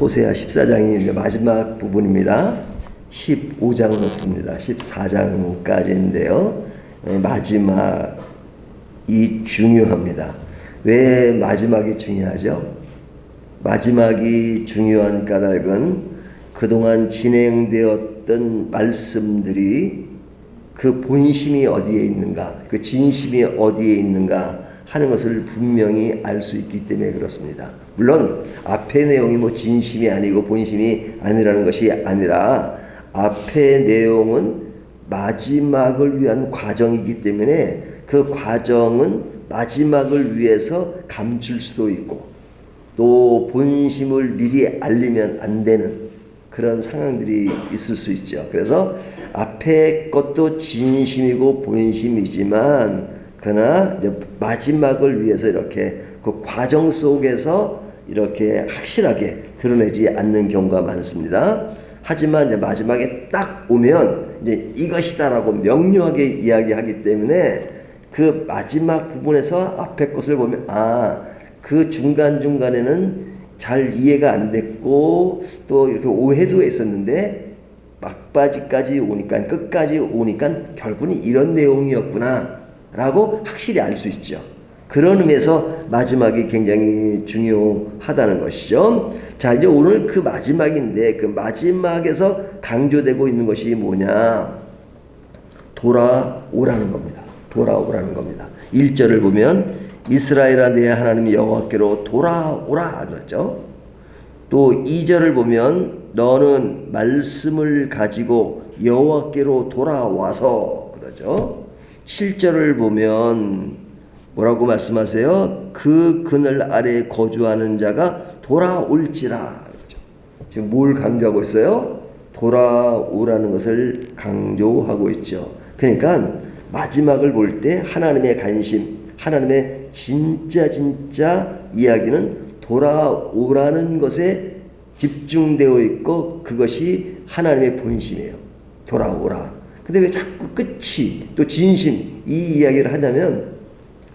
호세아 14장이 마지막 부분입니다. 15장은 없습니다. 14장까지인데요. 마지막이 중요합니다. 왜 마지막이 중요하죠? 마지막이 중요한 까닭은 그동안 진행되었던 말씀들이 그 본심이 어디에 있는가, 그 진심이 어디에 있는가 하는 것을 분명히 알 수 있기 때문에 그렇습니다. 물론 앞의 내용이 뭐 진심이 아니고 본심이 아니라는 것이 아니라 앞의 내용은 마지막을 위한 과정이기 때문에 그 과정은 마지막을 위해서 감출 수도 있고 또 본심을 미리 알리면 안 되는 그런 상황들이 있을 수 있죠. 그래서 앞에 것도 진심이고 본심이지만 그러나 이제 마지막을 위해서 이렇게 그 과정 속에서 이렇게 확실하게 드러내지 않는 경우가 많습니다. 하지만 이제 마지막에 딱 오면 이제 이것이다라고 명료하게 이야기하기 때문에 그 마지막 부분에서 앞에 것을 보면 그 중간중간에는 잘 이해가 안 됐고 또 이렇게 오해도 했었는데 막바지까지 오니까 끝까지 오니까 결국은 이런 내용이었구나 라고 확실히 알 수 있죠. 그런 의미에서 마지막이 굉장히 중요하다는 것이죠. 자, 이제 오늘 그 마지막인데 그 마지막에서 강조되고 있는 것이 뭐냐? 돌아오라는 겁니다. 돌아오라는 겁니다. 1절을 보면 이스라엘아 내 하나님 여호와께로 돌아오라 그랬죠. 또 2절을 보면 너는 말씀을 가지고 여호와께로 돌아와서 그러죠. 7절을 보면 뭐라고 말씀하세요? 그 그늘 아래에 거주하는 자가 돌아올지라 그러죠. 지금 뭘 강조하고 있어요? 돌아오라는 것을 강조하고 있죠. 그러니까 마지막을 볼 때 하나님의 관심, 하나님의 진짜 이야기는 돌아오라는 것에 집중되어 있고 그것이 하나님의 본심이에요. 돌아오라. 근데 왜 자꾸 끝이 또 진심 이 이야기를 하냐면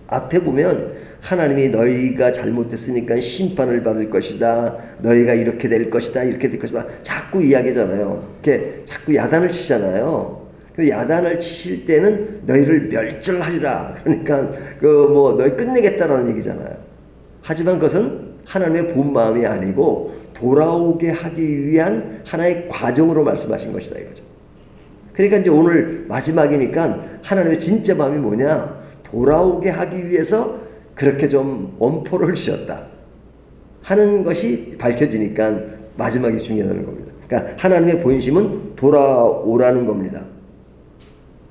앞에 보면 하나님이 너희가 잘못했으니까 심판을 받을 것이다. 너희가 이렇게 될 것이다. 이렇게 될 것이다. 자꾸 이야기잖아요. 이렇게 자꾸 야단을 치잖아요. 야단을 치실 때는 너희를 멸절하리라. 그러니까 너희 끝내겠다라는 얘기잖아요. 하지만 그것은 하나님의 본 마음이 아니고 돌아오게 하기 위한 하나의 과정으로 말씀하신 것이다 이거죠. 그러니까 이제 오늘 마지막이니까 하나님의 진짜 마음이 뭐냐? 돌아오게 하기 위해서 그렇게 좀 엄포를 주셨다 하는 것이 밝혀지니까 마지막이 중요하다는 겁니다. 그러니까 하나님의 본심은 돌아오라는 겁니다.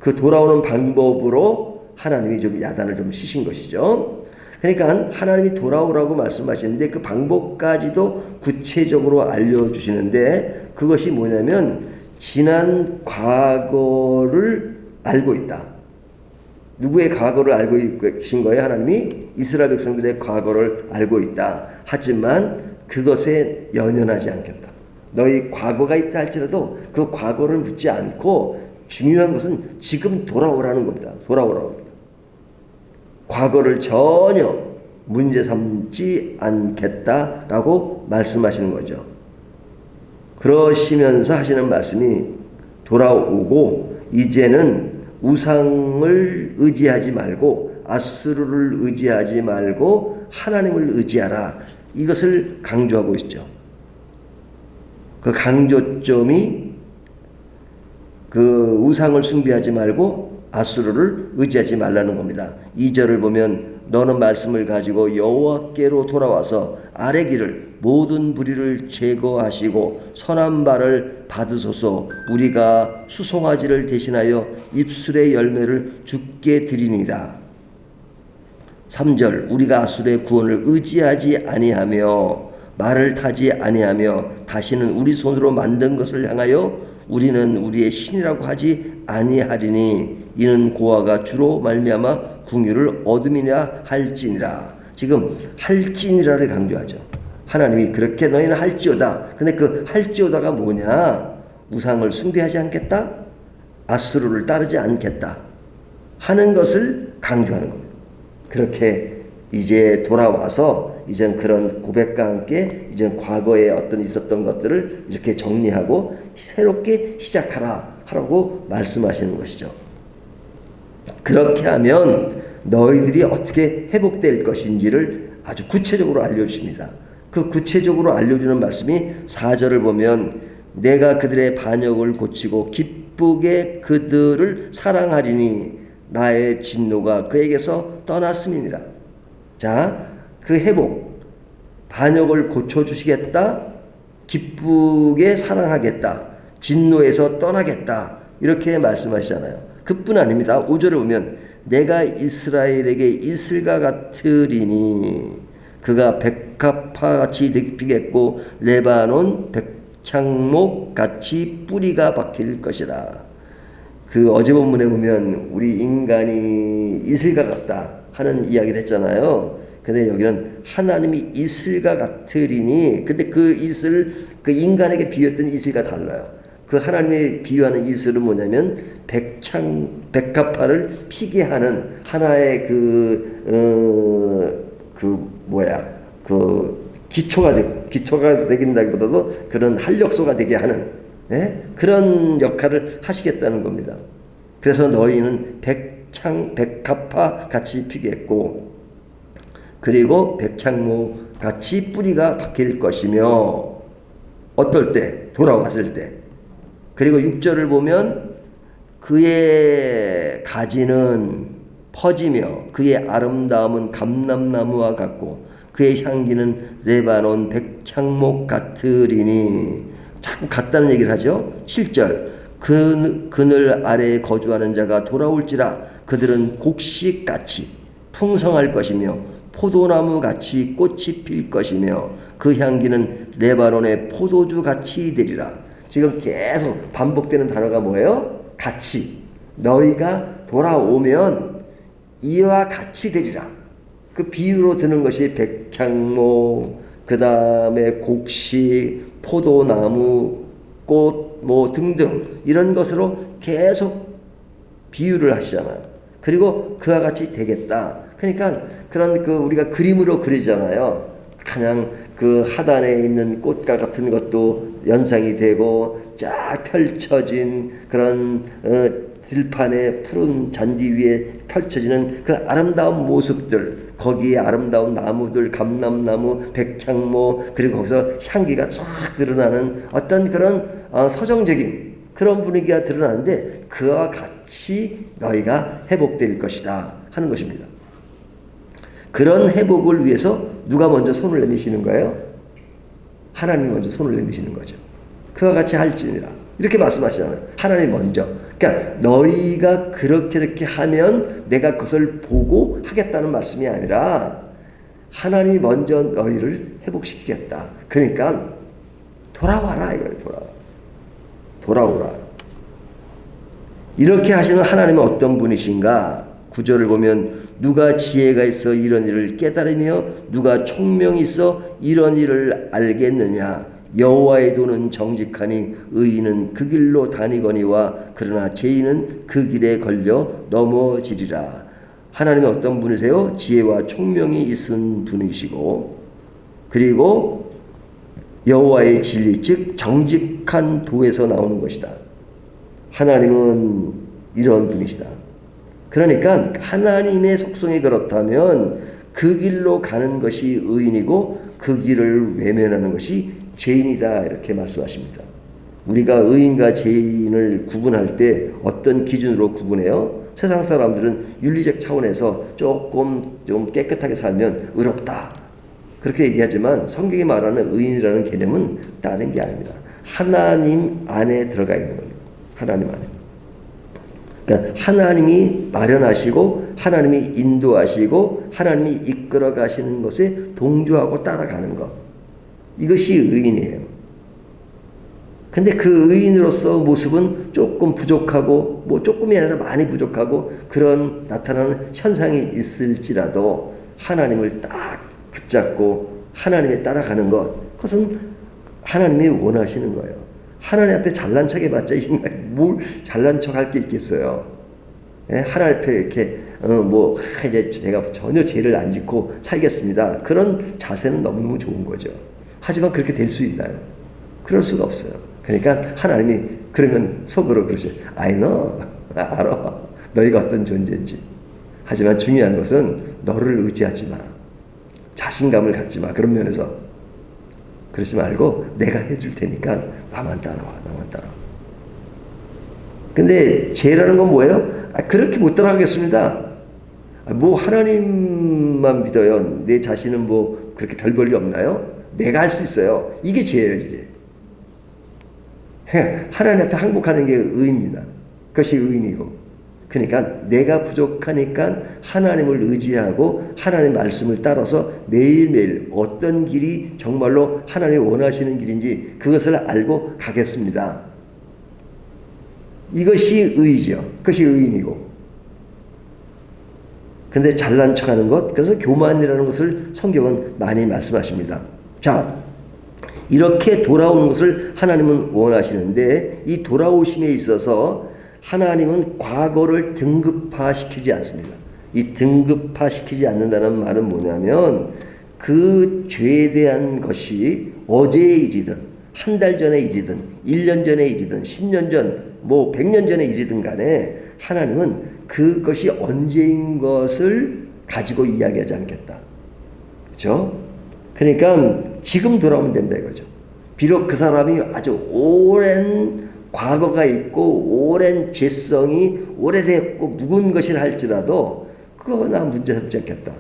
그 돌아오는 방법으로 하나님이 좀 야단을 좀 치신 것이죠. 그러니까 하나님이 돌아오라고 말씀하시는데 그 방법까지도 구체적으로 알려주시는데 그것이 뭐냐면 지난 과거를 알고 있다. 누구의 과거를 알고 계신 거예요? 하나님이 이스라엘 백성들의 과거를 알고 있다. 하지만 그것에 연연하지 않겠다. 너희 과거가 있다 할지라도 그 과거를 묻지 않고 중요한 것은 지금 돌아오라는 겁니다. 돌아오라는 겁니다. 과거를 전혀 문제 삼지 않겠다라고 말씀하시는 거죠. 그러시면서 하시는 말씀이 돌아오고 이제는 우상을 의지하지 말고 아수르를 의지하지 말고 하나님을 의지하라. 이것을 강조하고 있죠. 그 강조점이 그 우상을 숭배하지 말고 아수르를 의지하지 말라는 겁니다. 2절을 보면 너는 말씀을 가지고 여호와께로 돌아와서 아래 길을 모든 불의를 제거하시고 선한 발을 받으소서. 우리가 수송아지를 대신하여 입술의 열매를 주께 드리니라. 3절 우리가 아수르의 구원을 의지하지 아니하며 말을 타지 아니하며 다시는 우리 손으로 만든 것을 향하여 우리는 우리의 신이라고 하지 아니하리니 이는 고아가 주로 말미암아 궁유를 얻음이냐 할지니라. 지금 할지니라를 강조하죠. 하나님이 그렇게 너희는 할지어다. 근데 그 할지어다가 뭐냐? 우상을 숭배하지 않겠다. 아수르를 따르지 않겠다 하는 것을 강조하는 겁니다. 그렇게 이제 돌아와서 이젠 그런 고백과 함께 이젠 과거에 어떤 있었던 것들을 이렇게 정리하고 새롭게 시작하라 하라고 말씀하시는 것이죠. 그렇게 하면 너희들이 어떻게 회복될 것인지를 아주 구체적으로 알려주십니다. 그 구체적으로 알려주는 말씀이 4절을 보면 내가 그들의 반역을 고치고 기쁘게 그들을 사랑하리니 나의 진노가 그에게서 떠났음이니라. 자, 그 회복, 반역을 고쳐주시겠다, 기쁘게 사랑하겠다, 진노에서 떠나겠다 이렇게 말씀하시잖아요. 그뿐 아닙니다. 5절을 보면 내가 이스라엘에게 이슬과 같으리니 그가 백합화같이 피겠고 레바논 백향목같이 뿌리가 박힐 것이라. 그 어제 본문에 보면 우리 인간이 이슬과 같다 하는 이야기를 했잖아요. 근데 여기는 하나님이 이슬과 같으리니, 근데 그 이슬, 그 인간에게 비유했던 이슬과 달라요. 그 하나님이 비유하는 이슬은 뭐냐면 백합화를 피게 하는 하나의 기초가 되긴다기보다도 그런 활력소가 되게 하는, 그런 역할을 하시겠다는 겁니다. 그래서 너희는 백합화 같이 피겠고 그리고 백향목 같이 뿌리가 박힐 것이며 어떨 때? 돌아왔을 때. 그리고 6절을 보면 그의 가지는 퍼지며 그의 아름다움은 감람나무와 같고 그의 향기는 레바논 백향목 같으리니. 자꾸 같다는 얘기를 하죠. 7절 그늘 아래에 거주하는 자가 돌아올지라 그들은 곡식같이 풍성할 것이며 포도나무같이 꽃이 필 것이며 그 향기는 레바논의 포도주같이 되리라. 지금 계속 반복되는 단어가 뭐예요? 같이. 너희가 돌아오면 이와 같이 되리라. 그 비유로 드는 것이 백향목, 그 다음에 곡식, 포도나무, 꽃, 등등 이런 것으로 계속 비유를 하시잖아요. 그리고 그와 같이 되겠다. 그러니까 그런 우리가 그림으로 그리잖아요. 그냥 그 하단에 있는 꽃과 같은 것도 연상이 되고 쫙 펼쳐진 그런 들판에 푸른 잔디 위에 펼쳐지는 그 아름다운 모습들, 거기에 아름다운 나무들, 감람나무, 백향목, 그리고 거기서 향기가 쫙 드러나는 어떤 그런 서정적인 그런 분위기가 드러나는데 그와 같이 너희가 회복될 것이다 하는 것입니다. 그런 회복을 위해서 누가 먼저 손을 내미시는 거예요? 하나님이 먼저 손을 내미시는 거죠. 그와 같이 할지니라 이렇게 말씀하시잖아요. 하나님 먼저. 그러니까 너희가 그렇게 하면 내가 그것을 보고 하겠다는 말씀이 아니라 하나님이 먼저 너희를 회복시키겠다. 그러니까 돌아와라 이거예요. 돌아오라. 이렇게 하시는 하나님은 어떤 분이신가? 9절을 보면 누가 지혜가 있어 이런 일을 깨달으며 누가 총명이 있어 이런 일을 알겠느냐? 여호와의 도는 정직하니 의인은 그 길로 다니거니와 그러나 죄인은 그 길에 걸려 넘어지리라. 하나님은 어떤 분이세요? 지혜와 총명이 있은 분이시고 그리고 여호와의 진리 즉 정직한 도에서 나오는 것이다. 하나님은 이런 분이시다. 그러니까 하나님의 속성이 그렇다면 그 길로 가는 것이 의인이고 그 길을 외면하는 것이 죄인이다 이렇게 말씀하십니다. 우리가 의인과 죄인을 구분할 때 어떤 기준으로 구분해요? 세상 사람들은 윤리적 차원에서 좀 깨끗하게 살면 의롭다 그렇게 얘기하지만 성경이 말하는 의인이라는 개념은 다른 게 아닙니다. 하나님 안에 들어가 있는 겁니다. 하나님 안에. 그러니까 하나님이 마련하시고 하나님이 인도하시고 하나님이 이끌어 가시는 것에 동조하고 따라가는 것. 이것이 의인이에요. 근데 그 의인으로서 모습은 조금 부족하고 조금이 아니라 많이 부족하고 그런 나타나는 현상이 있을지라도 하나님을 딱 붙잡고 하나님에 따라가는 것, 그것은 하나님이 원하시는 거예요. 하나님 앞에 잘난 척 해봤자 뭘 잘난 척 할 게 있겠어요. 하나님 앞에 이렇게 이제 제가 전혀 죄를 안 짓고 살겠습니다. 그런 자세는 너무너무 좋은 거죠. 하지만 그렇게 될 수 있나요? 그럴 수가 없어요. 그러니까 하나님이 그러면 속으로 그러시, I know, 알아. 너희가 어떤 존재인지. 하지만 중요한 것은 너를 의지하지 마. 자신감을 갖지 마. 그런 면에서. 그러지 말고 내가 해줄 테니까 나만 따라와. 나만 따라와. 근데 죄라는 건 뭐예요? 그렇게 못 따라가겠습니다. 하나님만 믿어요. 내 자신은 그렇게 별 볼일 없나요? 내가 할 수 있어요. 이게 죄예요, 이게. 하나님 앞에 항복하는 게 의입니다. 그것이 의인이고. 그러니까 내가 부족하니까 하나님을 의지하고 하나님의 말씀을 따라서 매일매일 어떤 길이 정말로 하나님이 원하시는 길인지 그것을 알고 가겠습니다. 이것이 의죠. 그것이 의인이고. 근데 잘난 척하는 것, 그래서 교만이라는 것을 성경은 많이 말씀하십니다. 자, 이렇게 돌아오는 것을 하나님은 원하시는데 이 돌아오심에 있어서 하나님은 과거를 등급화시키지 않습니다. 이 등급화시키지 않는다는 말은 뭐냐면 그 죄에 대한 것이 어제의 일이든 한 달 전의 일이든 1년 전의 일이든 10년 전 100년 전의 일이든 간에 하나님은 그것이 언제인 것을 가지고 이야기하지 않겠다. 그렇죠? 그러니까 지금 돌아오면 된다 이거죠. 비록 그 사람이 아주 오랜 과거가 있고 오랜 죄성이 오래됐고 묵은 것이라 할지라도 그거 나 문제 삼지 않겠다.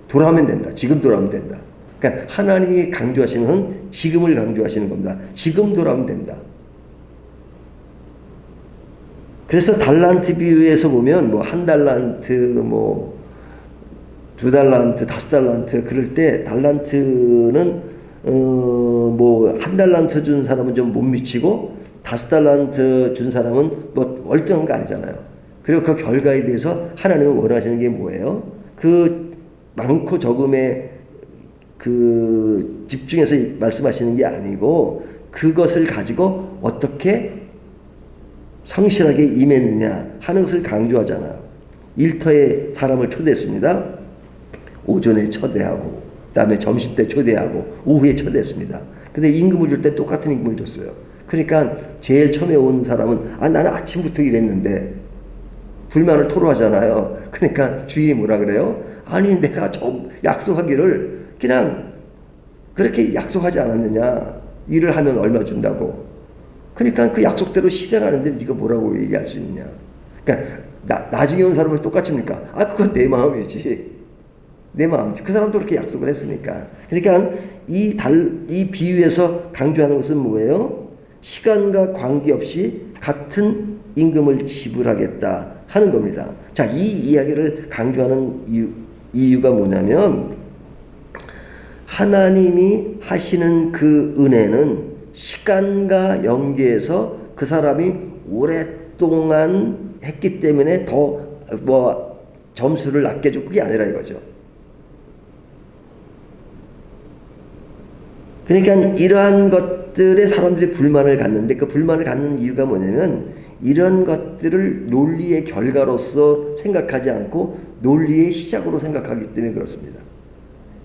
돌아오면 된다. 지금 돌아오면 된다. 그러니까 하나님이 강조하시는 건 지금을 강조하시는 겁니다. 지금 돌아오면 된다. 그래서 달란트 비유에서 보면 한 달란트, 두 달란트, 5달란트 그럴 때 달란트는 한 달란트 준 사람은 좀 못 미치고 5달란트 준 사람은 월등한 거 아니잖아요. 그리고 그 결과에 대해서 하나님은 원하시는 게 뭐예요? 그 많고 적음에 그 집중해서 말씀하시는 게 아니고 그것을 가지고 어떻게 성실하게 임했느냐 하는 것을 강조하잖아요. 일터에 사람을 초대했습니다. 오전에 초대하고 그다음에 점심때 초대하고 오후에 초대했습니다. 근데 임금을 줄 때 똑같은 임금을 줬어요. 그러니까 제일 처음에 온 사람은 나는 아침부터 일했는데 불만을 토로하잖아요. 그러니까 주인이 뭐라 그래요? 아니 내가 약속하기를 그냥 그렇게 약속하지 않았느냐. 일을 하면 얼마 준다고. 그러니까 그 약속대로 실행하는데 네가 뭐라고 얘기할 수 있느냐. 그러니까 나중에 온 사람을 똑같이 합니까? 그건 내 마음이지. 내 마음이지. 그 사람도 그렇게 약속을 했으니까. 그러니까 이 비유에서 강조하는 것은 뭐예요? 시간과 관계없이 같은 임금을 지불하겠다 하는 겁니다. 자, 이 이야기를 강조하는 이유가 뭐냐면 하나님이 하시는 그 은혜는 시간과 연계해서 그 사람이 오랫동안 했기 때문에 더 점수를 낮게 줄 그게 아니라 이거죠. 그러니까 이러한 것들에 사람들이 불만을 갖는데 그 불만을 갖는 이유가 뭐냐면 이런 것들을 논리의 결과로서 생각하지 않고 논리의 시작으로 생각하기 때문에 그렇습니다.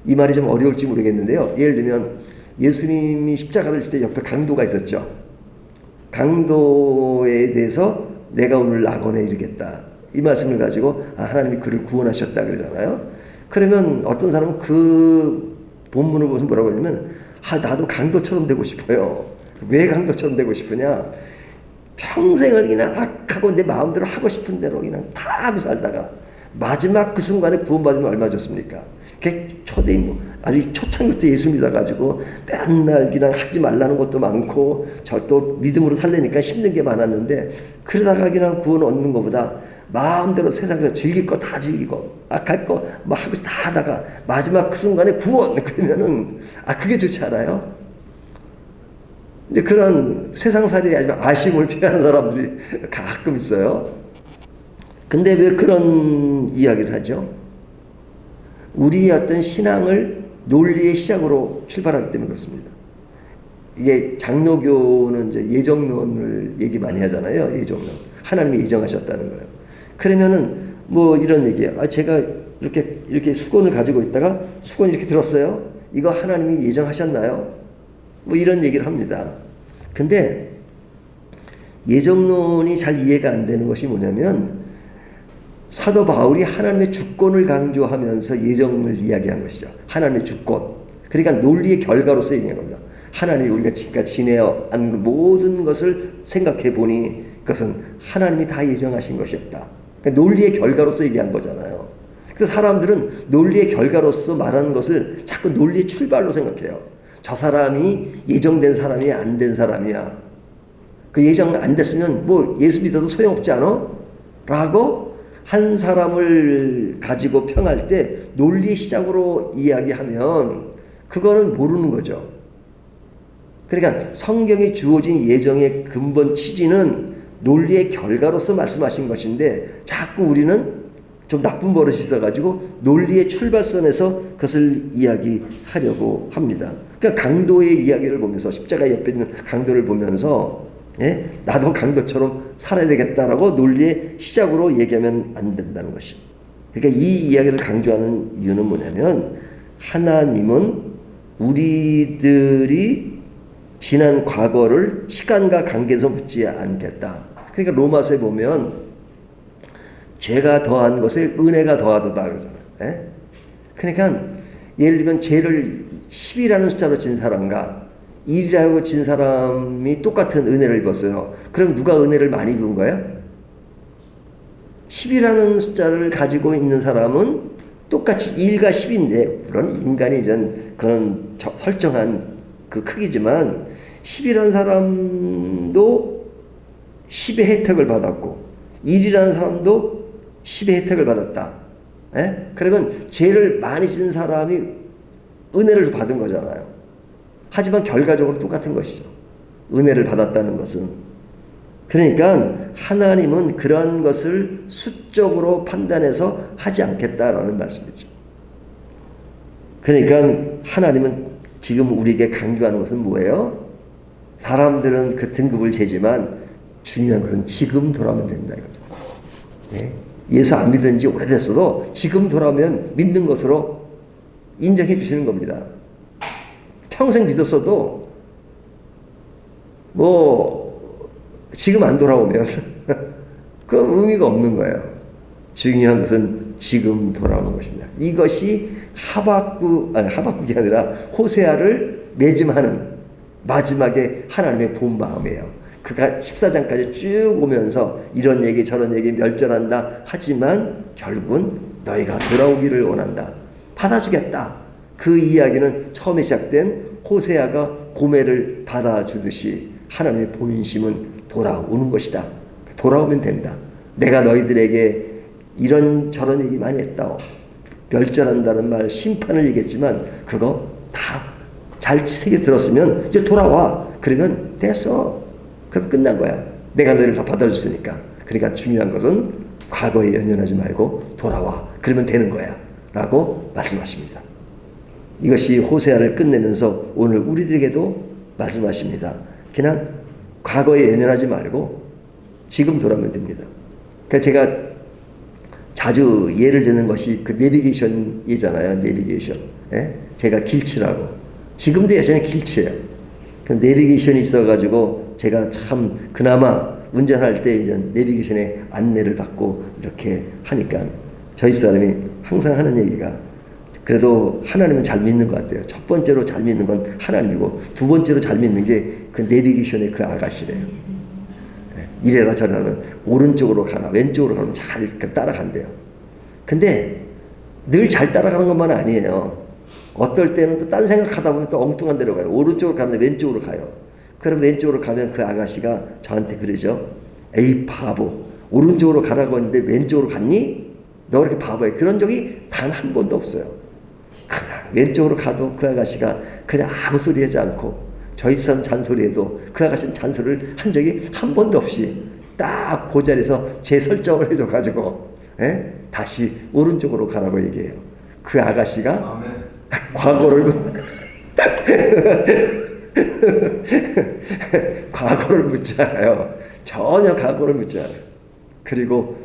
이 말이 좀 어려울지 모르겠는데요. 예를 들면 예수님이 십자가를 질 때 옆에 강도가 있었죠. 강도에 대해서 내가 오늘 낙원에 이르겠다. 이 말씀을 가지고 하나님이 그를 구원하셨다 그러잖아요. 그러면 어떤 사람은 그 본문을 보면서 뭐라고 하냐면 나도 강도처럼 되고 싶어요. 왜 강도처럼 되고 싶으냐? 평생을 그냥 악하고 내 마음대로 하고 싶은 대로 그냥 다 하고 살다가 마지막 그 순간에 구원받으면 얼마 좋습니까? 초대인 아주 초창기부터 예수 믿어가지고 맨날 그냥 하지 말라는 것도 많고 저 또 믿음으로 살려니까 힘든 게 많았는데 그러다가 그냥 구원 얻는 것보다 마음대로 세상에서 즐길 거 다 즐기고 악할 거 하고 다 하다가 마지막 그 순간에 구원 그러면은 그게 좋지 않아요? 이제 그런 세상살이에 하지만 아쉬움을 피하는 사람들이 가끔 있어요. 근데 왜 그런 이야기를 하죠? 우리의 어떤 신앙을 논리의 시작으로 출발하기 때문에 그렇습니다. 이게 장로교는 이제 예정론을 얘기 많이 하잖아요. 예정론. 하나님이 예정하셨다는 거예요. 그러면은 뭐 이런 얘기예요. 제가 이렇게 수건을 가지고 있다가 수건이 이렇게 들었어요. 이거 하나님이 예정하셨나요? 뭐 이런 얘기를 합니다. 근데 예정론이 잘 이해가 안 되는 것이 뭐냐면 사도 바울이 하나님의 주권을 강조하면서 예정을 이야기한 것이죠. 하나님의 주권. 그러니까 논리의 결과로서 얘기한 겁니다. 하나님이 우리가 지금까지 지내어 온 모든 것을 생각해 보니 그것은 하나님이 다 예정하신 것이었다. 그러니까 논리의 결과로서 얘기한 거잖아요. 그래서 사람들은 논리의 결과로서 말하는 것을 자꾸 논리의 출발로 생각해요. 저 사람이 예정된 사람이 안 된 사람이야. 그 예정 안 됐으면 뭐 예수 믿어도 소용없지 않아? 라고 한 사람을 가지고 평할 때 논리의 시작으로 이야기하면 그거는 모르는 거죠. 그러니까 성경에 주어진 예정의 근본 취지는 논리의 결과로서 말씀하신 것인데 자꾸 우리는 좀 나쁜 버릇이 있어가지고 논리의 출발선에서 그것을 이야기하려고 합니다. 그러니까 강도의 이야기를 보면서 십자가 옆에 있는 강도를 보면서 나도 강도처럼 살아야 되겠다라고 논리의 시작으로 얘기하면 안 된다는 것이죠. 그러니까 이 이야기를 강조하는 이유는 뭐냐면 하나님은 우리들이 지난 과거를 시간과 관계에서 묻지 않겠다. 그러니까 로마서에 보면 죄가 더한 것에 은혜가 더하도다 그러잖아요. 그러니까 예를 들면 죄를 10이라는 숫자로 진 사람과 1이라고 진 사람이 똑같은 은혜를 입었어요. 그럼 누가 은혜를 많이 입은 거예요? 10이라는 숫자를 가지고 있는 사람은 똑같이 1과 10인데 물론 인간이 전 그런 설정한 그 크기지만 10이라는 사람도 10의 혜택을 받았고 1이라는 사람도 10의 혜택을 받았다. 그러면 죄를 많이 지은 사람이 은혜를 받은 거잖아요. 하지만 결과적으로 똑같은 것이죠. 은혜를 받았다는 것은. 그러니까 하나님은 그런 것을 수적으로 판단해서 하지 않겠다라는 말씀이죠. 그러니까 하나님은 지금 우리에게 강조하는 것은 뭐예요? 사람들은 그 등급을 재지만 중요한 것은 지금 돌아오면 된다 이거죠. 예수 안 믿은 지 오래됐어도 지금 돌아오면 믿는 것으로 인정해 주시는 겁니다. 평생 믿었어도 뭐 지금 안 돌아오면 그 의미가 없는 거예요. 중요한 것은 지금 돌아오는 것입니다. 이것이 하박국이 아니라 호세아를 매짐하는 마지막에 하나님의 본 마음이에요. 그가 14장까지 쭉 오면서 이런 얘기 저런 얘기 멸절한다 하지만 결국은 너희가 돌아오기를 원한다. 받아주겠다. 그 이야기는 처음에 시작된 호세아가 고멜을 받아주듯이 하나님의 본심은 돌아오는 것이다. 돌아오면 된다. 내가 너희들에게 이런 저런 얘기 많이 했다. 멸절한다는 말, 심판을 얘기했지만 그거 다 잘 새겨 들었으면 이제 돌아와. 그러면 됐어. 그럼 끝난 거야. 내가 너희를 다 받아줬으니까. 그러니까 중요한 것은 과거에 연연하지 말고 돌아와. 그러면 되는 거야. 라고 말씀하십니다. 이것이 호세아를 끝내면서 오늘 우리들에게도 말씀하십니다. 그냥 과거에 연연하지 말고 지금 돌아오면 됩니다. 그러니까 제가 자주 예를 드는 것이 그 내비게이션이잖아요. 내비게이션. 제가 길치라고. 지금도 여전히 길치예요. 내비게이션이 있어가지고 제가 참 그나마 운전할 때 이제 내비게이션의 안내를 받고 이렇게 하니까 저희 집사람이 항상 하는 얘기가 그래도 하나님은 잘 믿는 것 같아요. 첫 번째로 잘 믿는 건 하나님이고 두 번째로 잘 믿는 게 그 내비게이션의 그 아가씨래요. 이래라 저래라는 오른쪽으로 가라 왼쪽으로 가면 잘 따라간대요. 근데 늘 잘 따라가는 것만 아니에요. 어떨 때는 또 딴 생각하다 보면 또 엉뚱한 데로 가요. 오른쪽으로 가는데 왼쪽으로 가요. 그럼 왼쪽으로 가면 그 아가씨가 저한테 그러죠. 에이 바보 오른쪽으로 가라고 했는데 왼쪽으로 갔니? 너 그렇게 바보야. 그런 적이 단 한 번도 없어요. 그냥 왼쪽으로 가도 그 아가씨가 그냥 아무 소리 하지 않고 저희 집사람 잔소리해도 그 아가씨는 잔소리를 한 적이 한 번도 없이 딱 그 자리에서 재설정을 해줘가지고 다시 오른쪽으로 가라고 얘기해요. 그 아가씨가 과거를 과거를 묻지 않아요. 전혀 과거를 묻지 않아요. 그리고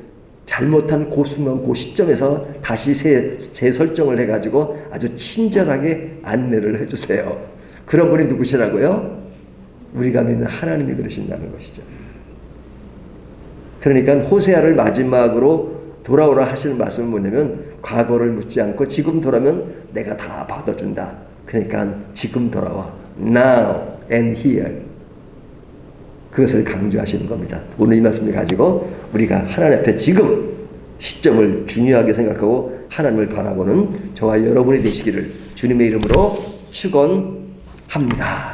잘못한 그 순간 그 시점에서 다시 재설정을 해가지고 아주 친절하게 안내를 해주세요. 그런 분이 누구시라고요? 우리가 믿는 하나님이 그러신다는 것이죠. 그러니까 호세아를 마지막으로 돌아오라 하시는 말씀은 뭐냐면 과거를 묻지 않고 지금 돌아오면 내가 다 받아준다. 그러니까 지금 돌아와. Now and here. 그것을 강조하시는 겁니다. 오늘 이 말씀을 가지고 우리가 하나님 앞에 지금 시점을 중요하게 생각하고 하나님을 바라보는 저와 여러분이 되시기를 주님의 이름으로 축원합니다.